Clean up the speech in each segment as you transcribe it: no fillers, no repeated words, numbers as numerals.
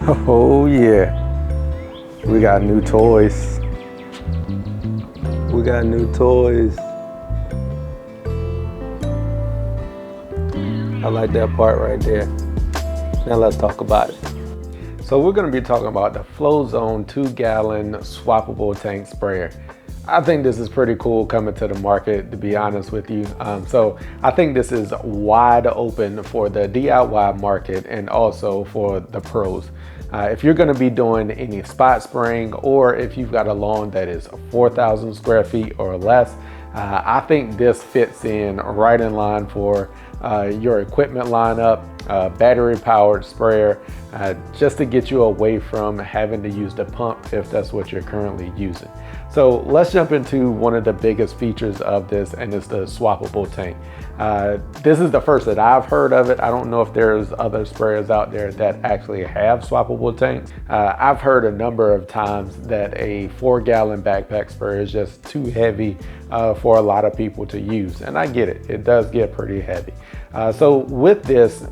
Oh yeah, we got new toys. We got new toys. I like that part right there. Now let's talk about it. So we're going to be talking about the FlowZone 2-gallon swappable tank sprayer. I think this is pretty cool coming to the market, to be honest with you. So I think this is wide open for the DIY market and also for the pros. If you're going to be doing any spot spraying, or if you've got a lawn that is 4,000 square feet or less, I think this fits in right in line for your equipment lineup, battery powered sprayer, just to get you away from having to use the pump if that's what you're currently using. So let's jump into one of the biggest features of this, and it's the swappable tank. This is the first that I've heard of it. I don't know if there's other sprayers out there that actually have swappable tanks. I've heard a number of times that a 4-gallon backpack sprayer is just too heavy for a lot of people to use, and I get it. It does get pretty heavy. So with this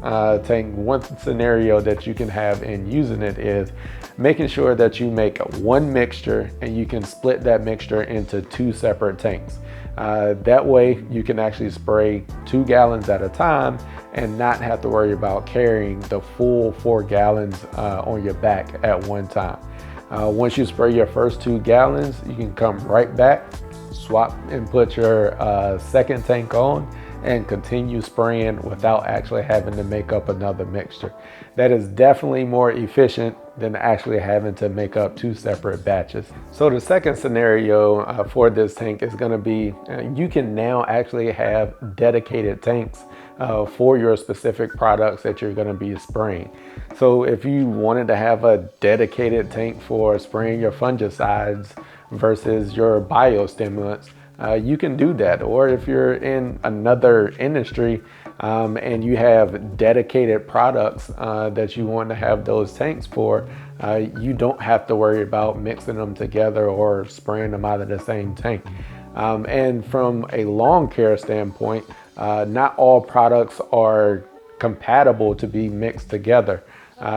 tank, one scenario that you can have in using it is making sure that you make one mixture and you can split that mixture into 2 separate tanks. That way you can actually spray 2 gallons at a time and not have to worry about carrying the full 4 gallons on your back at one time. Once you spray your first 2 gallons, you can come right back, swap and put your second tank on, and continue spraying without actually having to make up another mixture. That is definitely more efficient than actually having to make up 2 separate batches. So the second scenario for this tank is going to be you can now actually have dedicated tanks for your specific products that you're going to be spraying. So if you wanted to have a dedicated tank for spraying your fungicides versus your biostimulants, you can do that. Or if you're in another industry and you have dedicated products that you want to have those tanks for, you don't have to worry about mixing them together or spraying them out of the same tank. And from a lawn care standpoint, not all products are compatible to be mixed together.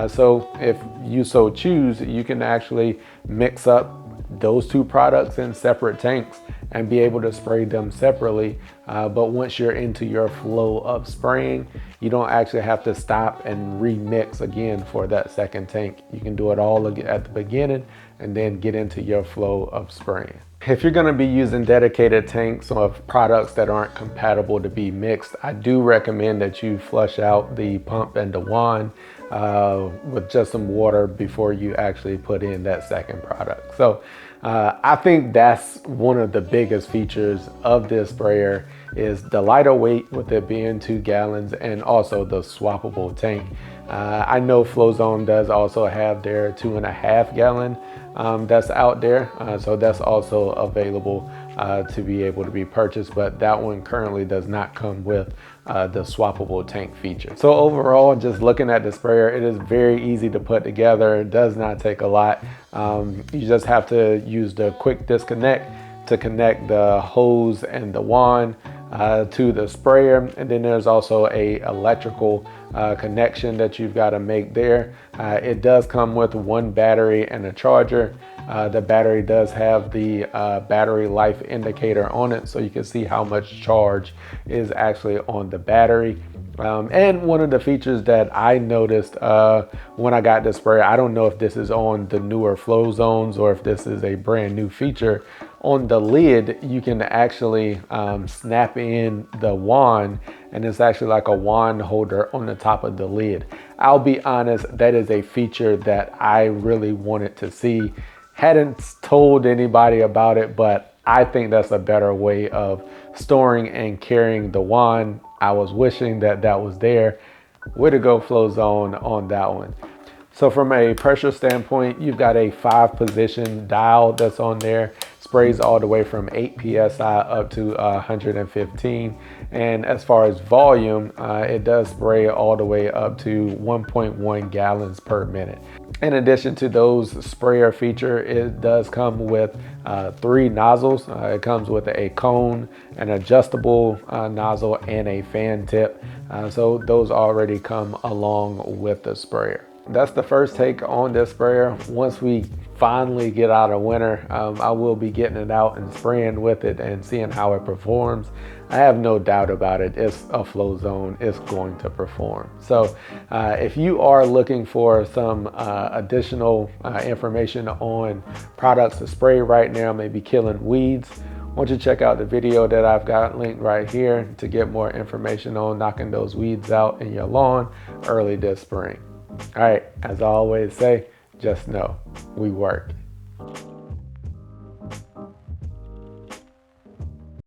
So if you so choose, you can actually mix up those 2 products in separate tanks and be able to spray them separately. But once you're into your flow of spraying, you don't actually have to stop and remix again for that second tank. You can do it all at the beginning and then get into your flow of spraying. If you're going to be using dedicated tanks of products that aren't compatible to be mixed, I do recommend that you flush out the pump and the wand with just some water before you actually put in that second product. So I think that's one of the biggest features of this sprayer is the lighter weight with it being 2 gallons and also the swappable tank. I know FlowZone does also have their 2.5 gallon that's out there. So that's also available to be able to be purchased, but that one currently does not come with the swappable tank feature. So overall, just looking at the sprayer, it is very easy to put together. It does not take a lot. You just have to use the quick disconnect to connect the hose and the wand to the sprayer, and then there's also a electrical connection that you've got to make there. It does come with 1 battery and a charger. The battery does have the battery life indicator on it, so you can see how much charge is actually on the battery. And one of the features that I noticed when I got the sprayer, I don't know if this is on the newer FlowZones or if this is a brand new feature. On the lid, you can actually snap in the wand, and it's actually like a wand holder on the top of the lid. I'll be honest, that is a feature that I really wanted to see. Hadn't told anybody about it, but I think that's a better way of storing and carrying the wand. I was wishing that that was there. Way to go, FlowZone, on that one. So from a pressure standpoint, you've got a 5-position dial that's on there. Sprays all the way from 8 psi up to 115. And as far as volume, it does spray all the way up to 1.1 gallons per minute. In addition to those sprayer feature, it does come with 3 nozzles. It comes with a cone, an adjustable nozzle, and a fan tip. So those already come along with the sprayer. that's the first take on this sprayer. Once we finally get out of winter, I will be getting it out and spraying with it and seeing how it performs. I have no doubt about it. It's a flow zone. It's going to perform. So if you are looking for some additional information on products to spray right now, maybe killing weeds, why don't you check out the video that I've got linked right here to get more information on knocking those weeds out in your lawn early this spring. All right, as I always say, just know we work.